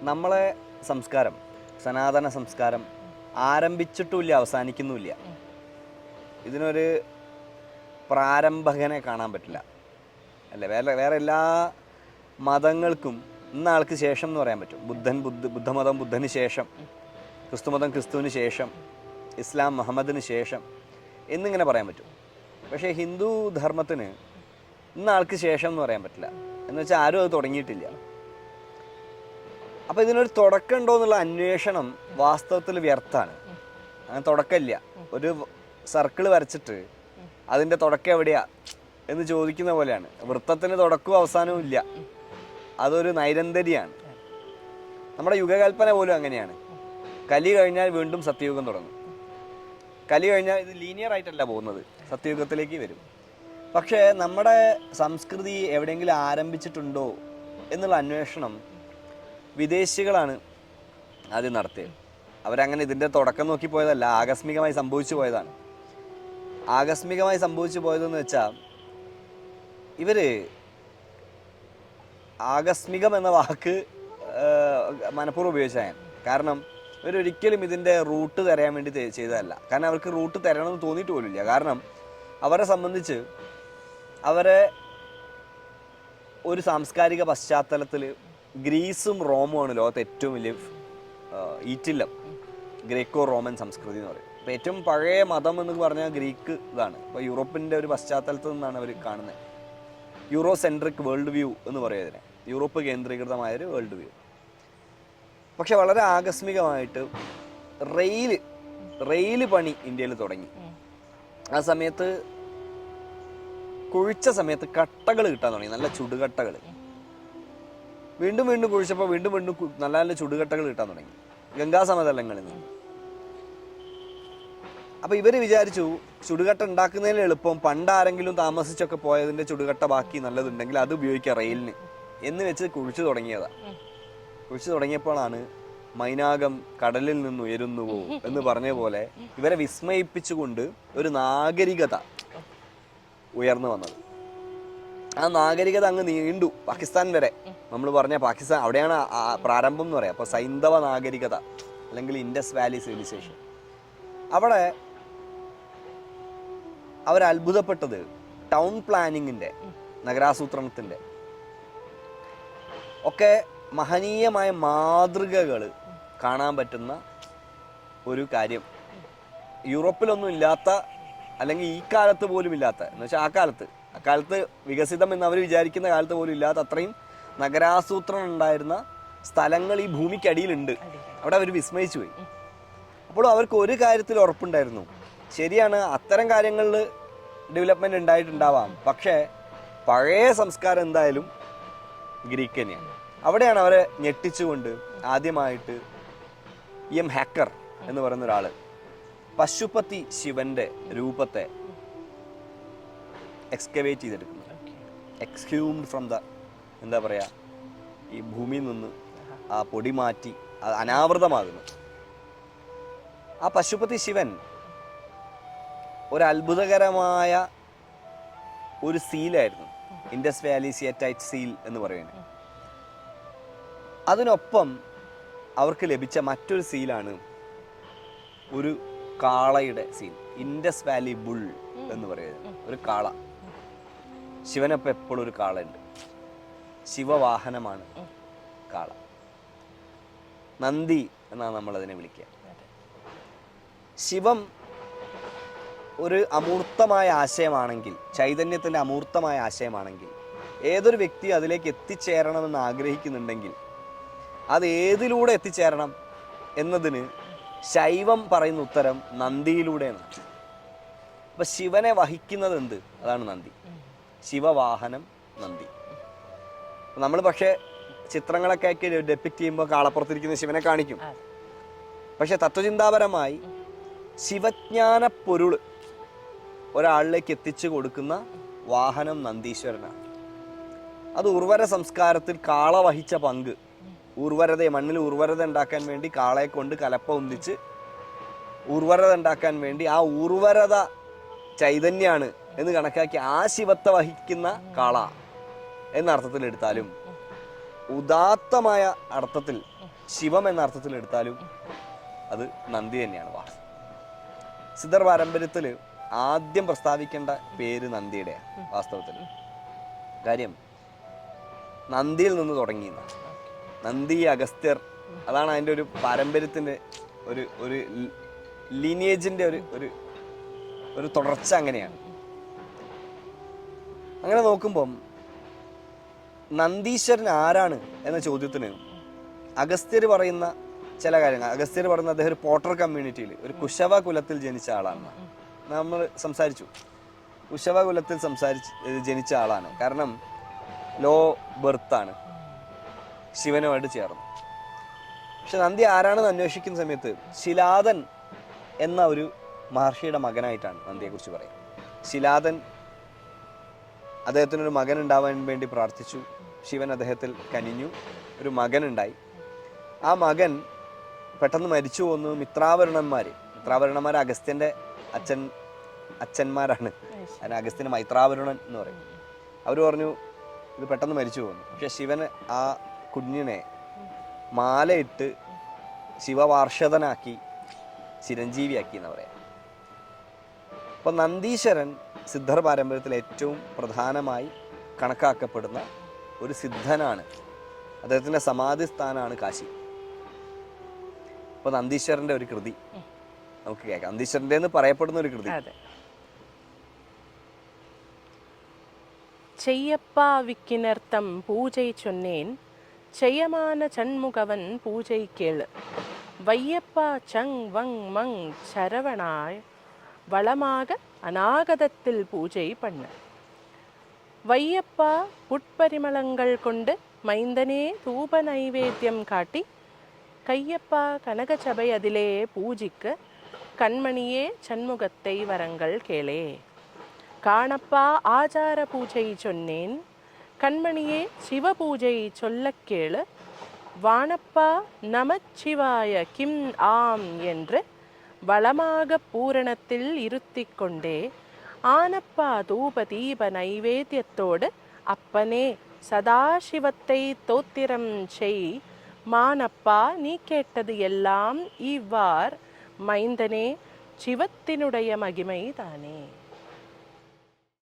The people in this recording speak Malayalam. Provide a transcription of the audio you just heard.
നമ്മളെ സംസ്കാരം, സനാതന സംസ്കാരം ആരംഭിച്ചിട്ടുമില്ല, അവസാനിക്കുന്നുമില്ല. ഇതിനൊരു പ്രാരംഭകനെ കാണാൻ പറ്റില്ല അല്ലേ? വേറെ എല്ലാ മതങ്ങൾക്കും ഇന്നാൾക്ക് ശേഷം എന്ന് പറയാൻ പറ്റും. ബുദ്ധമതം ബുദ്ധന് ശേഷം, ക്രിസ്തുമതം ക്രിസ്തുവിന് ശേഷം, ഇസ്ലാം മുഹമ്മദിന് ശേഷം എന്നിങ്ങനെ പറയാൻ പറ്റും. പക്ഷേ ഹിന്ദു ധർമ്മത്തിന് ഇന്നാൾക്ക് ശേഷം എന്ന് പറയാൻ പറ്റില്ല. എന്ന് വെച്ചാൽ ആരും അത് തുടങ്ങിയിട്ടില്ല. അപ്പോൾ ഇതിനൊരു തുടക്കം ഉണ്ടോ എന്നുള്ള അന്വേഷണം വാസ്തവത്തിൽ വ്യർത്ഥമാണ്. അങ്ങനെ തുടക്കമില്ല. ഒരു സർക്കിൾ വരച്ചിട്ട് അതിൻ്റെ തുടക്കം എവിടെയാ എന്ന് ചോദിക്കുന്ന പോലെയാണ്. വൃത്തത്തിന് തുടക്കവും അവസാനവും ഇല്ല. അതൊരു നൈരന്തര്യമാണ്. നമ്മുടെ യുഗകൽപ്പന പോലും അങ്ങനെയാണ്. കലി കഴിഞ്ഞാൽ വീണ്ടും സത്യയുഗം തുടങ്ങും. കലി കഴിഞ്ഞാൽ ഇത് ലീനിയർ ആയിട്ടല്ല പോകുന്നത്, സത്യയുഗത്തിലേക്ക് വരും. പക്ഷേ നമ്മുടെ സംസ്കൃതി എവിടെയെങ്കിലും ആരംഭിച്ചിട്ടുണ്ടോ എന്നുള്ള അന്വേഷണം വിദേശികളാണ് ആദ്യം നടത്തിയത്. അവരങ്ങനെ ഇതിൻ്റെ തുടക്കം നോക്കി പോയതല്ല, ആകസ്മികമായി സംഭവിച്ചു പോയതാണ്. ആകസ്മികമായി സംഭവിച്ചു പോയതെന്ന് വെച്ചാൽ ഇവർ ആകസ്മികം എന്ന വാക്ക് മനഃപൂർവ്വം ഉപയോഗിച്ചാൽ, കാരണം ഇവരൊരിക്കലും ഇതിൻ്റെ റൂട്ട് തരാൻ വേണ്ടി ചെയ്തതല്ല. കാരണം അവർക്ക് റൂട്ട് തരണമെന്ന് തോന്നിയിട്ട് പോലുമില്ല. കാരണം അവരെ സംബന്ധിച്ച് അവരെ ഒരു സാംസ്കാരിക പശ്ചാത്തലത്തിൽ ഗ്രീസും റോമുമാണ് ലോകത്തെ ഏറ്റവും വലിയ ഈറ്റില്ലം, ഗ്രേക്കോ റോമൻ സംസ്കൃതി എന്ന് പറയും. അപ്പോൾ ഏറ്റവും പഴയ മതം എന്ന് പറഞ്ഞാൽ ഗ്രീക്ക് ഇതാണ്. ഇപ്പോൾ യൂറോപ്പിൻ്റെ ഒരു പശ്ചാത്തലത്തിൽ നിന്നാണ് അവർ കാണുന്നത്. യൂറോ സെൻട്രിക് വേൾഡ് വ്യൂ എന്ന് പറയും അതിനെ, യൂറോപ്പ് കേന്ദ്രീകൃതമായൊരു വേൾഡ് വ്യൂ. പക്ഷെ വളരെ ആകസ്മികമായിട്ട് റെയിൽ പണി ഇന്ത്യയിൽ തുടങ്ങി. ആ സമയത്ത് കുഴിച്ച സമയത്ത് കട്ടകൾ കിട്ടാൻ തുടങ്ങി, നല്ല ചുടുകട്ടകൾ. വീണ്ടും വീണ്ടും കുഴിച്ചപ്പോൾ വീണ്ടും വീണ്ടും നല്ല നല്ല ചുടുകട്ടകൾ കിട്ടാൻ തുടങ്ങി ഗംഗാ സമതലങ്ങളിൽ നിന്ന്. അപ്പോൾ ഇവർ വിചാരിച്ചു ചുടുകട്ട ഉണ്ടാക്കുന്നതിന് എളുപ്പം പണ്ടാരെങ്കിലും താമസിച്ചൊക്കെ പോയതിൻ്റെ ചുടുകട്ട ബാക്കി നല്ലതുണ്ടെങ്കിൽ അത് ഉപയോഗിക്കുക റെയിലിന് എന്ന് വെച്ച് കുഴിച്ചു തുടങ്ങിയതാണ്. കുഴിച്ചു തുടങ്ങിയപ്പോഴാണ് മൈനാകം കടലിൽ നിന്ന് ഉയരുന്നുവോ എന്ന് പറഞ്ഞ പോലെ ഇവരെ വിസ്മയിപ്പിച്ചുകൊണ്ട് ഒരു നാഗരികത ഉയർന്നു വന്നത്. ആ നാഗരികത അങ്ങ് നീണ്ടു പാകിസ്ഥാൻ വരെ. നമ്മൾ പറഞ്ഞ പാകിസ്ഥാൻ അവിടെയാണ് പ്രാരംഭം എന്ന് പറയാം. അപ്പോൾ സൈന്ധവ നാഗരികത അല്ലെങ്കിൽ ഇൻഡസ് വാലി സിവിലൈസേഷൻ. അവിടെ അവരത്ഭുതപ്പെട്ടത് ടൗൺ പ്ലാനിങ്ങിൻ്റെ, നഗരാസൂത്രണത്തിൻ്റെ ഒക്കെ മഹനീയമായ മാതൃകകൾ കാണാൻ പറ്റുന്ന ഒരു കാര്യം. യൂറോപ്പിലൊന്നും ഇല്ലാത്ത, അല്ലെങ്കിൽ ഈ കാലത്ത് പോലും ഇല്ലാത്ത, എന്ന് വെച്ചാൽ അക്കാലത്ത് വികസിതം എന്ന് അവർ വിചാരിക്കുന്ന കാലത്ത് പോലും ഇല്ലാത്ത അത്രയും നഗരാസൂത്രണം ഉണ്ടായിരുന്ന സ്ഥലങ്ങൾ ഈ ഭൂമിക്കടിയിലുണ്ട്. അവിടെ അവർ വിസ്മയിച്ചു പോയി. അപ്പോൾ അവർക്ക് ഒരു കാര്യത്തിൽ ഉറപ്പുണ്ടായിരുന്നു, ശരിയാണ് അത്തരം കാര്യങ്ങളിൽ ഡെവലപ്മെൻറ്റ് ഉണ്ടായിട്ടുണ്ടാവാം, പക്ഷേ പഴയ സംസ്കാരം എന്തായാലും ഗ്രീക്ക് തന്നെയാണ്. അവിടെയാണ് അവരെ ഞെട്ടിച്ചുകൊണ്ട് ആദ്യമായിട്ട് ഹാക്കർ എന്ന് പറയുന്ന ഒരാൾ പശുപതി ശിവന്റെ രൂപത്തെ എക്സ്കവേറ്റ് ചെയ്തെടുക്കുന്നു. എക്സ്ഹ്യൂംഡ് ഫ്രം ദ, എന്താ പറയുക, ഈ ഭൂമിയിൽ നിന്ന് ആ പൊടി മാറ്റി അത് അനാവൃതമാകുന്നു. ആ പശുപതി ശിവൻ ഒരു അത്ഭുതകരമായ ഒരു സീലായിരുന്നു, ഇൻഡസ് വാലി സിയറ്റൈറ്റ് സീൽ എന്ന് പറയുന്നത്. അതിനൊപ്പം അവർക്ക് ലഭിച്ച മറ്റൊരു സീലാണ് ഒരു കാളയുടെ സീൽ, ഇൻഡസ് വാലി ബുൾ എന്ന് പറയുന്നത്. ഒരു കാള, ശിവനൊപ്പം എപ്പോഴും ഒരു കാളയുണ്ട്. ശിവവാഹനമാണ് കാള. നന്ദി എന്നാണ് നമ്മളതിനെ വിളിക്കുക. ശിവം ഒരു അമൂർത്തമായ ആശയമാണെങ്കിൽ, ചൈതന്യത്തിൻ്റെ അമൂർത്തമായ ആശയമാണെങ്കിൽ, ഏതൊരു വ്യക്തി അതിലേക്ക് എത്തിച്ചേരണമെന്ന് ആഗ്രഹിക്കുന്നുണ്ടെങ്കിൽ അത് ഏതിലൂടെ എത്തിച്ചേരണം എന്നതിന് ശൈവം പറയുന്ന ഉത്തരം നന്ദിയിലൂടെയാണ്. അപ്പം ശിവനെ വഹിക്കുന്നത് എന്ത്? അതാണ് നന്ദി. ശിവവാഹനം നന്ദി. നമ്മൾ പക്ഷേ ചിത്രങ്ങളൊക്കെ ആക്കി ഡെപ്പിക്റ്റ് ചെയ്യുമ്പോൾ കാളപ്പുറത്തിരിക്കുന്ന ശിവനെ കാണിക്കും. പക്ഷെ തത്വചിന്താപരമായി ശിവജ്ഞാന പൊരുൾ ഒരാളിലേക്ക് എത്തിച്ചു കൊടുക്കുന്ന വാഹനം നന്ദീശ്വരനാണ്. അത് ഉർവര സംസ്കാരത്തിൽ കാള വഹിച്ച പങ്ക്, മണ്ണിൽ ഉർവരത ഉണ്ടാക്കാൻ വേണ്ടി കാളയെ കൊണ്ട് കലപ്പ ഒന്നിച്ച് ഉർവരത ഉണ്ടാക്കാൻ വേണ്ടി ആ ഉർവരത ചൈതന്യാണ് എന്ന് കണക്കാക്കി ആ ശിവത്തെ വഹിക്കുന്ന കാള എന്ന അർത്ഥത്തിൽ എടുത്താലും, ഉദാത്തമായ അർത്ഥത്തിൽ ശിവം എന്ന അർത്ഥത്തിൽ എടുത്താലും അത് നന്ദി തന്നെയാണ്. സിദ്ധർ പാരമ്പര്യത്തിൽ ആദ്യം പ്രസ്താവിക്കേണ്ട പേര് നന്ദിയുടെയാണ് വാസ്തവത്തിൽ. കാര്യം നന്ദിയിൽ നിന്ന് തുടങ്ങി. നന്ദി, അഗസ്ത്യർ, അതാണ് അതിൻ്റെ ഒരു പാരമ്പര്യത്തിൻ്റെ ഒരു ലീനിയേജിൻ്റെ ഒരു തുടർച്ച. അങ്ങനെയാണ്. അങ്ങനെ നോക്കുമ്പം നന്ദീശ്വരൻ ആരാണ് എന്ന ചോദ്യത്തിന് അഗസ്ത്യർ പറയുന്ന ചില കാര്യങ്ങൾ. അഗസ്ത്യർ പറയുന്ന അദ്ദേഹം ഒരു പോട്ടർ കമ്മ്യൂണിറ്റിയിൽ ഒരു കുശവ കുലത്തിൽ ജനിച്ച ആളാണ്. നമ്മൾ സംസാരിച്ചു. കുശവ കുലത്തിൽ ജനിച്ച ആളാണ്. കാരണം ലോ ബർത്താണ്, ശിവനുമായിട്ട് ചേർന്ന്. പക്ഷെ നന്ദി ആരാണെന്ന് അന്വേഷിക്കുന്ന സമയത്ത് ശിലാദൻ എന്ന ഒരു മഹർഷിയുടെ മകനായിട്ടാണ് നന്ദിയെക്കുറിച്ച് പറയുക. ശിലാദൻ അദ്ദേഹത്തിനൊരു മകൻ ഉണ്ടാവാൻ വേണ്ടി പ്രാർത്ഥിച്ചു. ശിവൻ അദ്ദേഹത്തിൽ കനിഞ്ഞു, ഒരു മകനുണ്ടായി. ആ മകൻ പെട്ടെന്ന് മരിച്ചു പോന്നു. മിത്രാവരുണന്മാർ അഗസ്ത്യൻ്റെ അച്ഛന്മാരാണ്. അതിന് അഗസ്ത്യന് മൈത്രാവരുണൻ എന്ന് പറയും. അവർ പറഞ്ഞു ഇത് പെട്ടെന്ന് മരിച്ചു പോകുന്നു. പക്ഷെ ശിവൻ ആ കുഞ്ഞിനെ മാലയിട്ട് ശിവവാർഷതനാക്കി ചിരഞ്ജീവിയാക്കി എന്ന് പറയാം. അപ്പോൾ നന്ദീശ്വരൻ സിദ്ധർ പാരമ്പര്യത്തിൽ ഏറ്റവും പ്രധാനമായി കണക്കാക്കപ്പെടുന്ന ഒരു സിദ്ധനാണ്. അദ്ദേഹത്തിൻ്റെ സമാധി സ്ഥാനമാണ് കാശി. അപ്പോൾ നന്ദീശ്വരൻ്റെ ഒരു കൃതി നമുക്ക് കേൾക്കാം. നന്ദീശ്വരൻ്റെ എന്ന് പറയപ്പെടുന്ന ഒരു കൃതി. செய்யப்பா விக்கினர்த்தம் பூஜை சொன்னேன், செய்யமான சண்முகவன் பூஜை கேளு, வையப்பா சங் வங் மங் சரவணாய் வளமாக அநாகதத்தில் பூஜை பண்ண, வையப்பா புட்பரிமளங்கள் கொண்டு மைந்தனே தூப நைவேத்தியம் காட்டி, கையப்பா கனகசபை அதிலே பூஜிக்க, கண்மணியே சண்முகத்தை வரங்கள் கேளே, காணப்பா ஆச்சார பூஜை சொன்னேன், கண்மணியே சிவ பூஜை சொல்ல கேளு, வானப்பா நமச்சிவாய கிம் ஆம் என்று வளமாக பூரணத்தில் இருத்தி கொண்டே, ஆனப்பா தூப தீப நைவேத்தியத்தோடு அப்பனே சதாசிவத்தை தோத்திரம் செய், மானப்பா நீ கேட்டது எல்லாம் இவ்வார் மைந்தனே சிவத்தினுடைய மகிமை தானே.